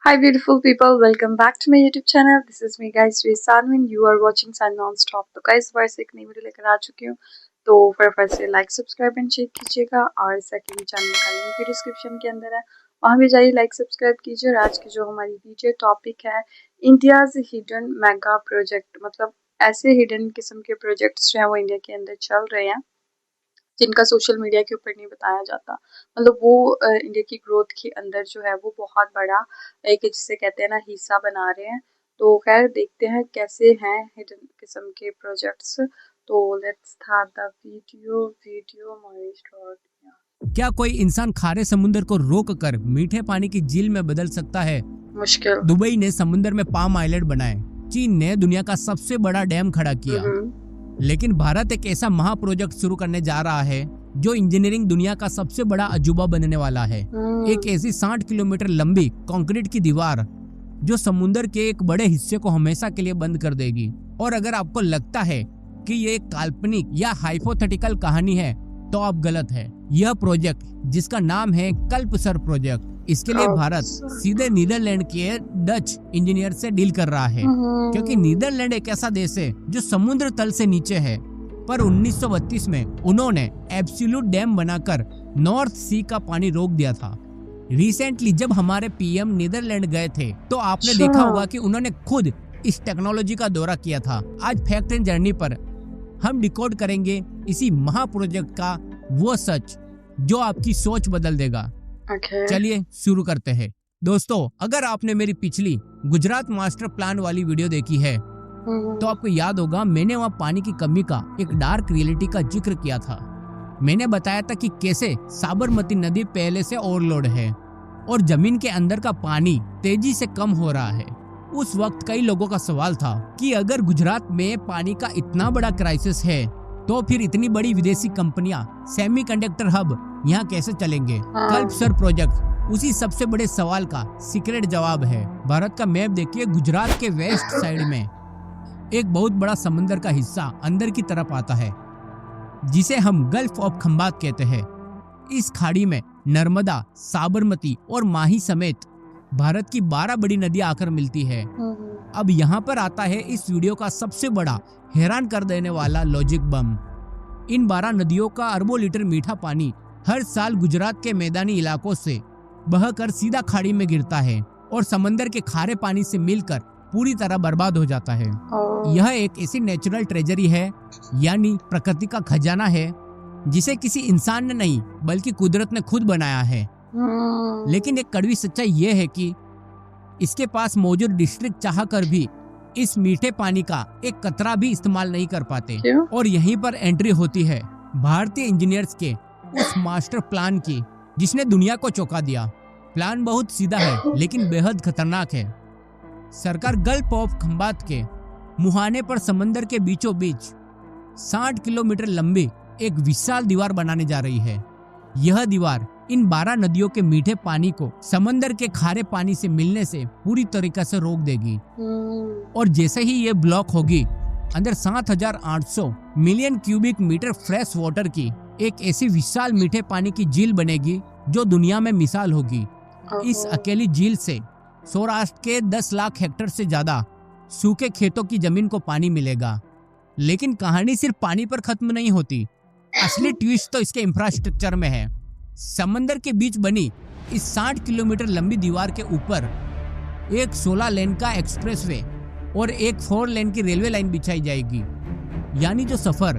Hi, beautiful people. Welcome back to my YouTube channel. This is me, guys, Sri Sanwin. You are watching Sun Non-Stop. तो guys, फिर से एक नई video लेकर आ चुकी हूँ. तो फटाफट से लाइक सब्सक्राइब एंड शेयर कीजिएगा और सेकंड चैनल का लिंक भी डिस्क्रिप्शन के अंदर है, वहाँ भी जाइए, लाइक सब्सक्राइब कीजिए. और आज की जो हमारी वीडियो टॉपिक है, इंडियाज हिडन मेगा प्रोजेक्ट, मतलब ऐसे हिडन किस्म के प्रोजेक्ट्स जो है वो इंडिया के अंदर चल रहे हैं जिनका सोशल मीडिया के ऊपर नहीं बताया जाता. मतलब वो इंडिया की ग्रोथ के अंदर जो है वो बहुत बड़ा एक, जिसे कहते हैं ना, हिस्सा बना रहे हैं. तो खैर देखते हैं कैसे हैं हिडन किस्म के प्रोजेक्ट्स. तो let's start the video my start. क्या कोई इंसान खारे समुद्र को रोक कर मीठे पानी की झील में बदल सकता है? मुश्किल. दुबई ने समुद्र में पाम आइलैंड बनाए. चीन ने दुनिया का सबसे बड़ा डैम खड़ा किया. लेकिन भारत एक ऐसा महा प्रोजेक्ट शुरू करने जा रहा है जो इंजीनियरिंग दुनिया का सबसे बड़ा अजूबा बनने वाला है. एक ऐसी 60 किलोमीटर लंबी कंक्रीट की दीवार जो समुद्र के एक बड़े हिस्से को हमेशा के लिए बंद कर देगी. और अगर आपको लगता है कि ये एक काल्पनिक या हाइपोथेटिकल कहानी है तो आप गलत है. यह प्रोजेक्ट, जिसका नाम है कल्पसर प्रोजेक्ट, इसके लिए भारत सीधे नीदरलैंड के डच इंजीनियर से डील कर रहा है, क्योंकि नीदरलैंड एक ऐसा देश है जो समुद्र तल से नीचे है. पर 1932 में उन्होंने एब्सोल्यूट डैम बनाकर नॉर्थ सी का पानी रोक दिया था. रिसेंटली जब हमारे पीएम नीदरलैंड गए थे तो आपने देखा होगा कि उन्होंने खुद इस टेक्नोलॉजी का दौरा किया था. आज फैक्ट एंड जर्नी पर हम डिकोड करेंगे इसी महा प्रोजेक्ट का वो सच जो आपकी सोच बदल देगा. चलिए शुरू करते हैं. दोस्तों, अगर आपने मेरी पिछली गुजरात मास्टर प्लान वाली वीडियो देखी है तो आपको याद होगा मैंने वहाँ पानी की कमी का एक डार्क रियलिटी का जिक्र किया था. मैंने बताया था कि कैसे साबरमती नदी पहले से ओवरलोड है और जमीन के अंदर का पानी तेजी से कम हो रहा है. उस वक्त कई लोगों का सवाल था कि अगर गुजरात में पानी का इतना बड़ा क्राइसिस है तो फिर इतनी बड़ी विदेशी कंपनियां सेमीकंडक्टर हब यहाँ कैसे चलेंगे. कल्पसर प्रोजेक्ट उसी सबसे बड़े सवाल का सीक्रेट जवाब है. भारत का मैप देखिए. गुजरात के वेस्ट साइड में एक बहुत बड़ा समंदर का हिस्सा अंदर की तरफ आता है जिसे हम गल्फ ऑफ खंबात कहते हैं. इस खाड़ी में नर्मदा, साबरमती और माही समेत भारत की 12 बड़ी नदियां आकर मिलती है. अब यहाँ पर आता है इस वीडियो का सबसे बड़ा हैरान कर देने वाला लॉजिक बम. इन 12 नदियों का अरबों लीटर मीठा पानी हर साल गुजरात के मैदानी इलाकों से बहकर सीधा खाड़ी में गिरता है और समंदर के खारे पानी से मिलकर पूरी तरह बर्बाद हो जाता है. यह एक ऐसी नेचुरल ट्रेजरी है, यानी प्रकृति का खजाना है, जिसे किसी इंसान ने नहीं बल्कि कुदरत ने खुद बनाया है. लेकिन एक कड़वी सच्चाई यह है कि इसके पास मौजूद डिस्ट्रिक्ट चाहकर भी इस मीठे पानी का एक कतरा भी इस्तेमाल नहीं कर पाते. और यहीं पर एंट्री होती है भारतीय इंजीनियर्स के उस मास्टर प्लान की जिसने दुनिया को चौंका दिया. प्लान बहुत सीधा है लेकिन बेहद खतरनाक है. सरकार गल्फ ऑफ खंबात के मुहाने पर समंदर के बीचों बीच 60 किलोमीटर लंबी एक विशाल दीवार बनाने जा रही है. यह दीवार इन 12 नदियों के मीठे पानी को समंदर के खारे पानी से मिलने से पूरी तरीके से रोक देगी. और जैसे ही ये ब्लॉक होगी, अंदर 7,800 million cubic metre fresh water की एक ऐसी विशाल मीठे पानी की झील बनेगी जो दुनिया में मिसाल होगी. इस अकेली झील से सौराष्ट्र के 10 लाख हेक्टेयर से ज्यादा सूखे खेतों की जमीन को पानी मिलेगा. लेकिन कहानी सिर्फ पानी पर खत्म नहीं होती. असली ट्विस्ट तो इसके इंफ्रास्ट्रक्चर में है. समंदर के बीच बनी इस 60 किलोमीटर लंबी दीवार के ऊपर एक 16 लेन का एक्सप्रेसवे और एक 4 लेन की रेलवे लाइन बिछाई जाएगी. यानी जो सफर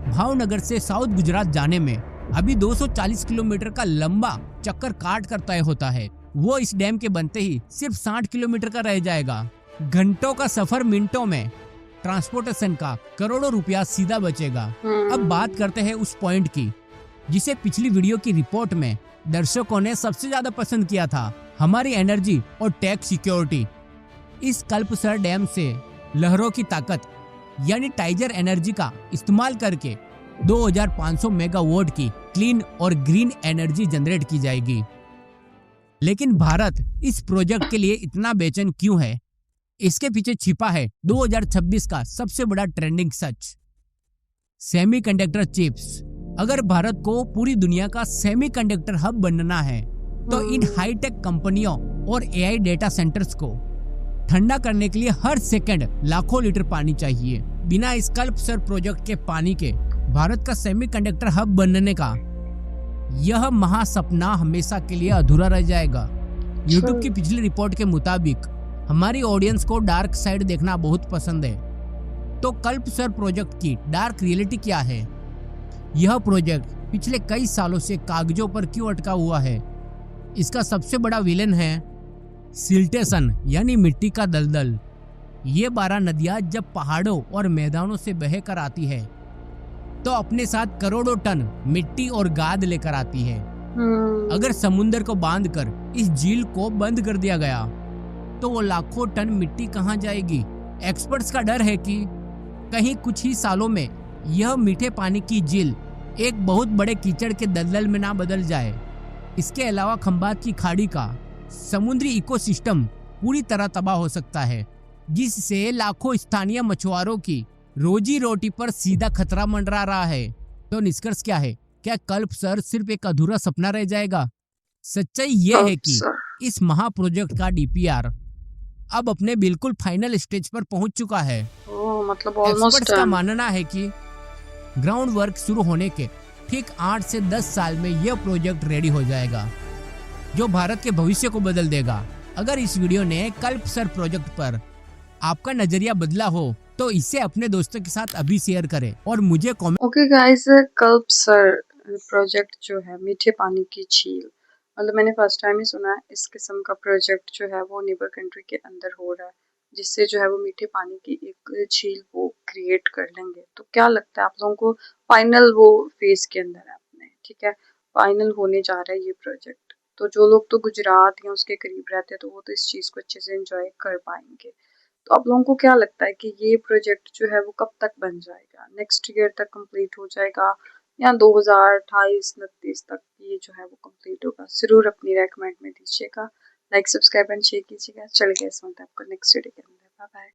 भावनगर से साउथ गुजरात जाने में अभी 240 किलोमीटर का लंबा चक्कर काट कर तय होता है, वो इस डैम के बनते ही सिर्फ 60 किलोमीटर का रह जाएगा. घंटों का सफर मिनटों में, ट्रांसपोर्टेशन का करोड़ों रुपया सीधा बचेगा. अब बात करते हैं उस पॉइंट की जिसे पिछली वीडियो की रिपोर्ट में दर्शकों ने सबसे ज्यादा पसंद किया था, हमारी एनर्जी और टैक्स सिक्योरिटी. इस कल्पसर डैम से लहरों की ताकत यानी टाइजर एनर्जी का इस्तेमाल करके 2500 मेगावाट की क्लीन और ग्रीन एनर्जी जनरेट की जाएगी. लेकिन भारत इस प्रोजेक्ट के लिए इतना बेचैन क्यों है? इसके पीछे छिपा है 2026 का सबसे बड़ा ट्रेंडिंग सच, सेमीकंडक्टर चिप्स. अगर भारत को पूरी दुनिया का सेमीकंडक्टर हब बनना है तो इन हाईटेक कंपनियों और एआई डेटा सेंटर्स को ठंडा करने के लिए हर सेकंड लाखों लीटर पानी चाहिए। बिना इस कल्प सर प्रोजेक्ट के पानी के भारत का सेमीकंडक्टर हब बनने का यह महासपना हमेशा के लिए अधूरा रह जाएगा। यूट्यूब की पिछली रिपोर्ट के मुताबिक हमारी ऑडियंस को डार्क साइड देखना बहुत पसंद है। तो कल्प सर प्रोजेक्ट की डार्क रियलिटी क्या है? यह प्रोजेक्ट पिछले कई सालों से कागजों पर क्यों अटका हुआ है? इसका सबसे बड़ा विलेन है सिल्टेशन यानी मिट्टी का दलदल। ये 12 नदियां जब पहाड़ों और मैदानों से बहकर आती है तो अपने साथ करोड़ों टन मिट्टी और गाद लेकर आती है। अगर समुद्र को बांधकर इस झील को बंद कर दिया गया तो वो लाखों टन मिट्टी कहाँ जाएगी? एक्सपर्ट्स का डर है कि कहीं कुछ ही सालों में यह मीठे पानी की झील एक बहुत बड़े कीचड़ के दलदल में ना बदल जाए। इसके अलावा खंबात की खाड़ी का समुद्री इकोसिस्टम पूरी तरह तबाह हो सकता है, जिससे लाखों स्थानीय मछुआरों की रोजी रोटी पर सीधा खतरा मंडरा रहा है। तो निष्कर्ष क्या है? क्या कल्प सर सिर्फ एक अधूरा सपना रह जाएगा? सच्चाई यह है कि इस महा प्रोजेक्ट का डीपीआर अब अपने बिल्कुल फाइनल स्टेज पर पहुंच चुका है। मतलब एक्सपर्ट्स का मानना है कि ग्राउंड वर्क शुरू होने के ठीक 8 से 10 साल में यह प्रोजेक्ट रेडी हो जाएगा, जो भारत के भविष्य को बदल देगा। अगर इस वीडियो ने कल्प सर प्रोजेक्ट पर आपका नजरिया बदला हो तो इसे अपने दोस्तों के साथ अभी शेयर करें और मुझे कमेंट। ओके गाइस, कल्प सर प्रोजेक्ट जो है मीठे पानी की झील, मतलब मैंने फर्स्ट टाइम ही सुना है इस किस्म का प्रोजेक्ट जो है वो नेबर कंट्री के अंदर हो रहा है, जिससे जो है वो मीठे पानी की एक झील वो क्रिएट कर लेंगे। तो क्या लगता है आप लोगों को? फाइनल वो फेज के अंदर है अपने, ठीक है, फाइनल होने जा रहा है ये प्रोजेक्ट। तो जो लोग तो गुजरात या उसके करीब रहते हैं तो वो तो इस चीज़ को अच्छे से एंजॉय कर पाएंगे। तो आप लोगों को क्या लगता है कि ये प्रोजेक्ट जो है वो कब तक बन जाएगा? नेक्स्ट ईयर तक कंप्लीट हो जाएगा या 2028-29 तक ये जो है वो कंप्लीट होगा? जरूर अपनी रेकमेंड में दीजिएगा, लाइक सब्सक्राइब एंड शेयर कीजिएगा। चलिए इस वक्त आपको नेक्स्ट वीडियो के अंदर, बाय बाय।